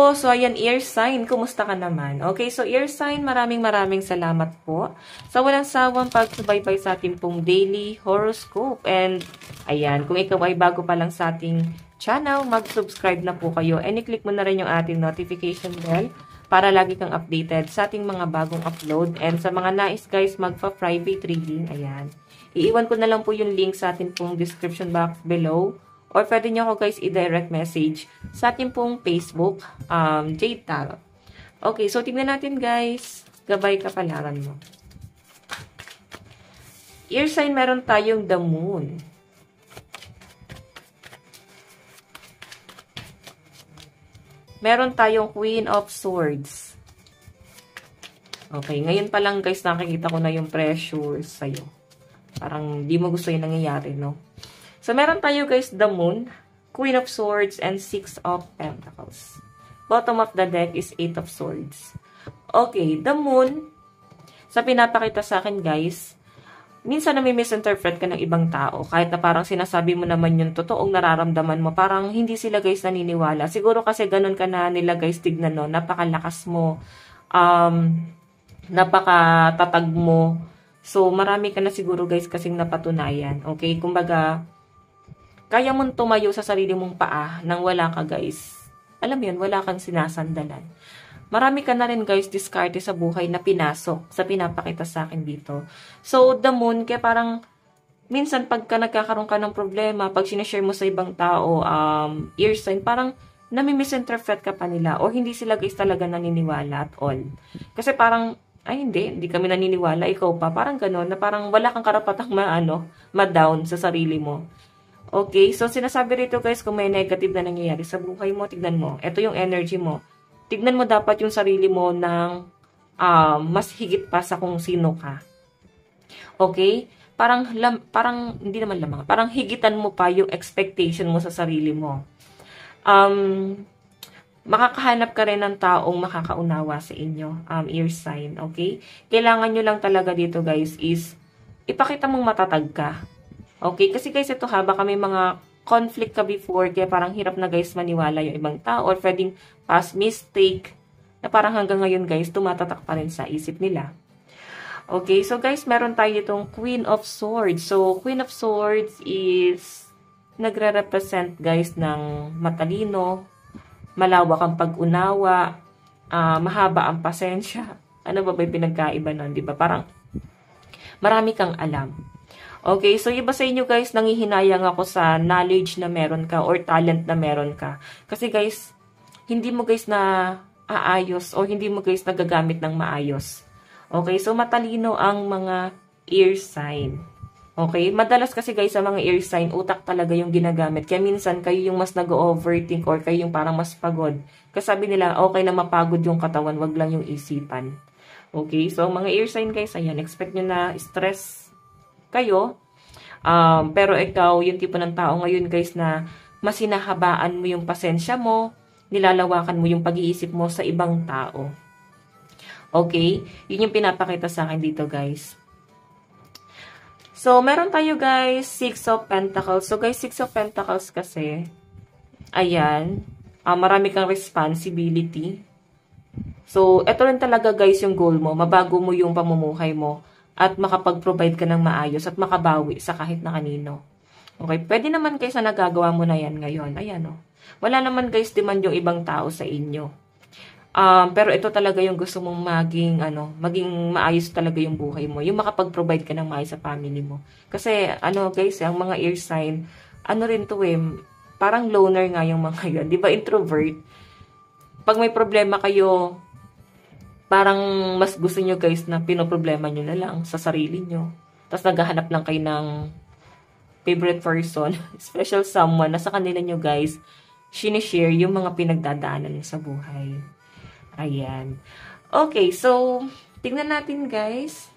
Hello! So, ayan, ear sign. Kumusta ka naman? Okay, so ear sign, maraming salamat po sa walang sawang pagsubaybay sa ating pong daily horoscope. And, ayan, kung ikaw ay bago pa lang sa ating channel, mag-subscribe na po kayo. And, i-click mo na rin yung ating notification bell para lagi kang updated sa ating mga bagong upload. And sa mga nais, guys, magpa-private reading, ayan. Iiwan ko na lang po yung link sa ating pong description box below. Or pwede nyo ako guys i-direct message sa ating pong Facebook, Jade Tarot. Okay, so tignan natin guys. Gabay kapalaran mo. Ear sign, meron tayong the moon. Meron tayong Queen of Swords. Okay, ngayon pa lang guys nakikita ko na yung pressure sa'yo. Parang di mo gusto yung nangyayari, no? So, meron tayo guys, the Moon, Queen of Swords, and 6 of Pentacles. Bottom of the deck is 8 of Swords. Okay, the Moon, sa pinapakita sa akin guys, minsan na may misinterpret ka ng ibang tao. Kahit na parang sinasabi mo naman yung totoong nararamdaman mo, parang hindi sila guys naniniwala. Siguro kasi ganun ka na nila guys tignan, no? Napakalakas mo, napakatatag mo. So, marami ka na siguro guys kasing napatunayan. Okay, kumbaga, kaya mong tumayo sa sarili mong paa nang wala ka guys. Alam mo yun, wala kang sinasandalan. Marami ka na rin guys diskarte sa buhay na pinasok sa pinapakita sa akin dito. So, the moon, kaya parang minsan pagka nagkakaroon ka ng problema, pag sinashare mo sa ibang tao, ear sign, parang nami-misinterpret ka pa nila o hindi sila guys talaga naniniwala at all. Kasi parang, ay hindi kami naniniwala, ikaw pa. Parang gano'n, na parang wala kang karapatang ma-down sa sarili mo. Okay, so sinasabi rito guys, kung may negative na nangyayari sa buhay mo, tignan mo. Ito yung energy mo. Tignan mo dapat yung sarili mo ng mas higit pa sa kung sino ka. Okay? Parang hindi naman lamang. Parang higitan mo pa yung expectation mo sa sarili mo. Makakahanap ka rin ng taong makakaunawa sa inyo. Ear sign, okay? Kailangan nyo lang talaga dito guys is ipakita mong matatag ka. Okay, kasi guys, ito baka may mga conflict ka before, kaya parang hirap na guys maniwala yung ibang tao, or pwedeng past mistake, na parang hanggang ngayon guys, tumatatak pa rin sa isip nila. Okay, so guys, meron tayo itong Queen of Swords. So, Queen of Swords is nagre-represent guys ng matalino, malawak ang pag-unawa, mahaba ang pasensya. Ano ba yung pinagkaiba nun, di ba? Parang marami kang alam. Okay, so iba sa inyo guys, nangihinayang ako sa knowledge na meron ka or talent na meron ka. Kasi guys, hindi mo guys na aayos o hindi mo guys nagagamit ng maayos. Okay, so matalino ang mga ear sign. Okay, madalas kasi guys sa mga ear sign, utak talaga yung ginagamit. Kaya minsan kayo yung mas nag-overthink or kayo yung parang mas pagod. Kasi sabi nila, okay na mapagod yung katawan, wag lang yung isipan. Okay, so mga ear sign guys, ayan, expect nyo na stress kayo, pero ikaw, yung tipo ng tao ngayon guys na mas hinahabaan mo yung pasensya mo, nilalawakan mo yung pag-iisip mo sa ibang tao. Okay? Yun yung pinapakita sa akin dito guys. So, meron tayo guys, 6 of Pentacles. So guys, 6 of Pentacles kasi, ayan, marami kang responsibility. So, eto rin talaga guys yung goal mo, mabago mo yung pamumuhay mo, at makapag-provide ka ng maayos at makabawi sa kahit na kanino. Okay, pwede naman guys na nagagawa mo na yan ngayon. Ayan o. Wala naman guys demand yung ibang tao sa inyo. Pero ito talaga yung gusto mong maging maayos talaga yung buhay mo. Yung makapag-provide ka ng maayos sa family mo. Kasi guys, ang mga ear sign, rin to parang loner nga yung mga yun. Di ba introvert? Pag may problema kayo, parang mas gusto nyo guys na pinoproblema nyo na lang sa sarili nyo. Tapos naghahanap lang kayo ng favorite person, special someone na sa kanila nyo guys, sinishare yung mga pinagdadaanan nyo sa buhay. Ayan. Okay, so, tingnan natin guys.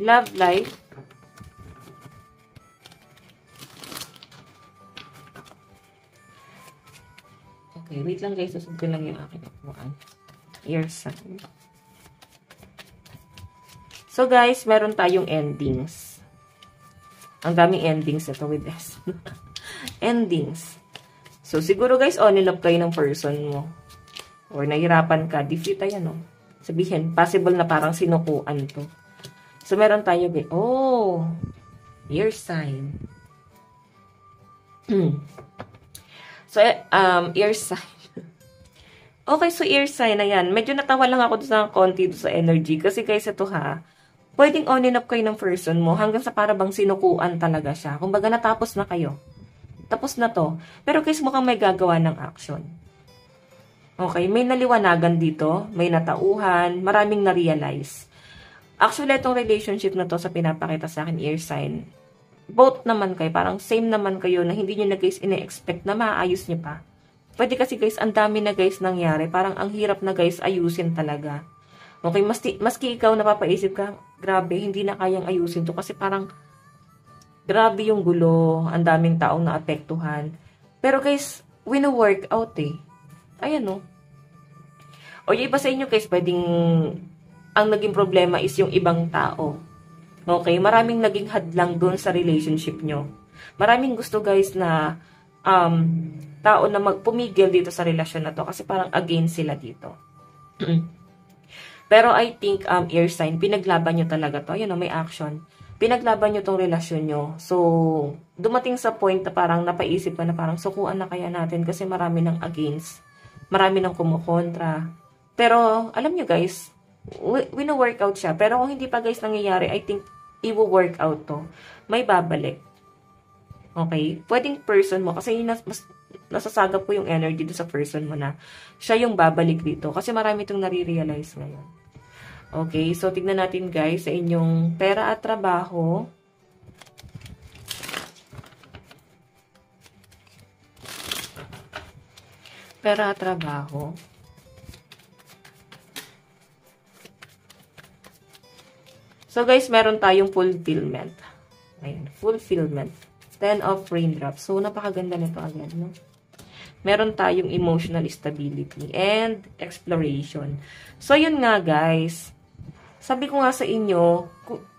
Love life. Okay, wait lang guys. Susod ko lang yung aking upuan. Ear sign. So guys, meron tayong endings. Ang daming endings ito with this. Endings. So, siguro guys, on and off kayo ng person mo. Or nahirapan ka, defeat ayan, no? Sabihin, possible na parang sinukuan to. So, meron tayo, oh, air sign. So, air sign. Okay, so air sign, ayan. Medyo natawa lang ako sa konti sa energy. Kasi guys, ito ha, pwedeng on and off kayo ng person mo hanggang sa parang sinukuan talaga siya. Kumbaga, natapos na kayo. Tapos na to. Pero guys, mukhang may gagawa ng action. Okay, may naliwanagan dito, may natauhan, maraming na-realize. Actually, itong relationship na to sa pinapakita sa akin, air sign, both naman kayo, parang same naman kayo na hindi nyo na guys ine-expect na maayos nyo pa. Pwede kasi guys, ang dami na guys nangyari, parang ang hirap na guys ayusin talaga. Okay, maski ikaw napapaisip ka, grabe, hindi na kayang ayusin to kasi parang grabe yung gulo, ang daming taong naapektuhan. Pero guys, wino-work out eh. Ayan no. O yung iba sa inyo guys, pwedeng ang naging problema is yung ibang tao. Okay, maraming naging hadlang dun sa relationship nyo. Maraming gusto guys na tao na magpumigil dito sa relasyon na to kasi parang against sila dito. Pero I think air sign, pinaglaban nyo talaga to. Ayan o, may action. Pinaglaban nyo tong relasyon nyo. So, dumating sa point na parang napaisip ka na parang sukuan na kaya natin kasi marami ng against. Marami ng kumukontra. Pero, alam nyo guys, wino-workout siya. Pero kung hindi pa guys nangyayari, I think, i-work out to. May babalik. Okay? Pwedeng person mo. Kasi mas nasasagap po yung energy do sa person mo na siya yung babalik dito. Kasi marami itong nare-realize ngayon. Okay, so tignan natin guys sa inyong pera at trabaho. Pera at trabaho. So guys, meron tayong fulfillment. Ayun, fulfillment. 10 of raindrops. So napakaganda nito agad, no? Meron tayong emotional stability and exploration. So yun nga guys, sabi ko nga sa inyo,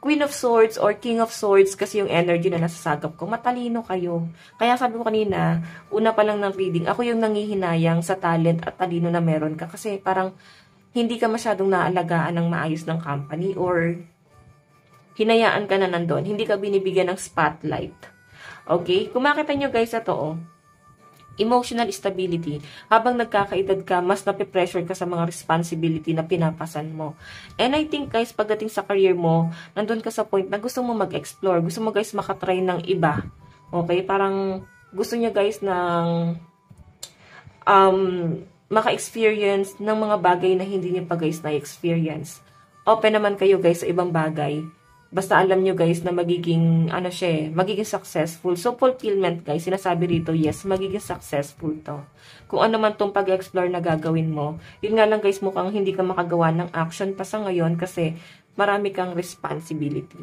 Queen of Swords or King of Swords kasi yung energy na nasasagap ko, matalino kayo. Kaya sabi ko kanina, una pa lang ng reading, ako yung nangihinayang sa talent at talino na meron ka. Kasi parang hindi ka masyadong naalagaan ng maayos ng company or hinayaan ka na nandun. Hindi ka binibigyan ng spotlight. Okay? Kung makita nyo guys, ito oh. Emotional stability. Habang nagkakaedad ka, mas nape-pressure ka sa mga responsibility na pinapasan mo. And I think guys, pagdating sa career mo, nandun ka sa point na gusto mo mag-explore. Gusto mo guys makatry ng iba. Okay? Parang gusto niya guys ng maka-experience ng mga bagay na hindi niya pa guys na-experience. Open naman kayo guys sa ibang bagay. Basta alam nyo guys na magiging, magiging successful. So, fulfillment guys, sinasabi rito, yes, magiging successful to. Kung ano man tong pag-explore na gagawin mo, yun nga lang guys, mukhang hindi ka makagawa ng action pa sa ngayon kasi marami kang responsibility.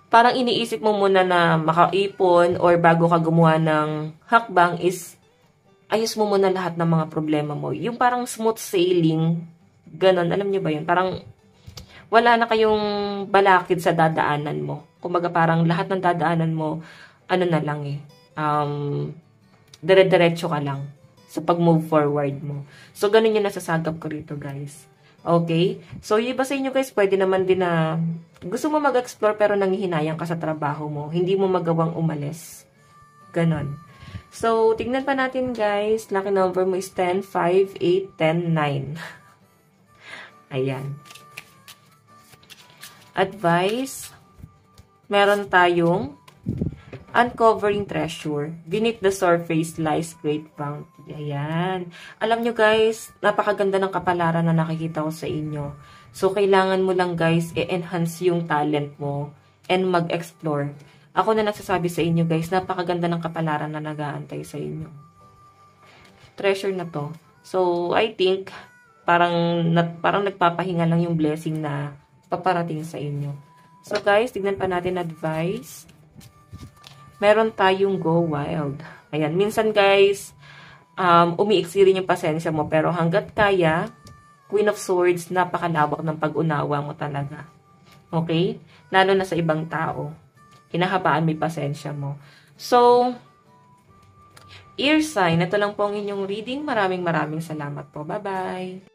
Parang iniisip mo muna na makaipon or bago ka gumawa ng hakbang is, ayos mo muna lahat ng mga problema mo. Yung parang smooth sailing, ganon, alam nyo ba yun? Parang, wala na kayong balakid sa dadaanan mo. Kumbaga parang lahat ng dadaanan mo, ano na lang eh, dire-diretso ka lang sa pag-move forward mo. So, ganun yung nasasagap ko rito, guys. Okay? So, yung iba sa inyo, guys, pwede naman din na gusto mo mag-explore pero nangihinayang ka sa trabaho mo. Hindi mo magawang umalis. Ganon. So, tignan pa natin, guys. Lucky number mo is 10, 5, 8, 10, 9. Ayan. Advice, meron tayong uncovering treasure. Beneath the surface lies great bounty. Ayan. Alam nyo guys, napakaganda ng kapalaran na nakikita ko sa inyo. So, kailangan mo lang guys, i-enhance yung talent mo and mag-explore. Ako na nagsasabi sa inyo guys, napakaganda ng kapalaran na nag-aantay sa inyo. Treasure na to. So, I think, parang nagpapahinga lang yung blessing na paparating sa inyo. So guys, tignan pa natin advice. Meron tayong go wild. Ayan, minsan guys, umiiksi rin yung pasensya mo, pero hanggat kaya, Queen of Swords, napakalawak ng pag-unawa mo talaga. Okay? Lalo na sa ibang tao. Hinahabaan mo yung pasensya mo. So, ear sign. Ito lang po ang inyong reading. Maraming salamat po. Bye-bye!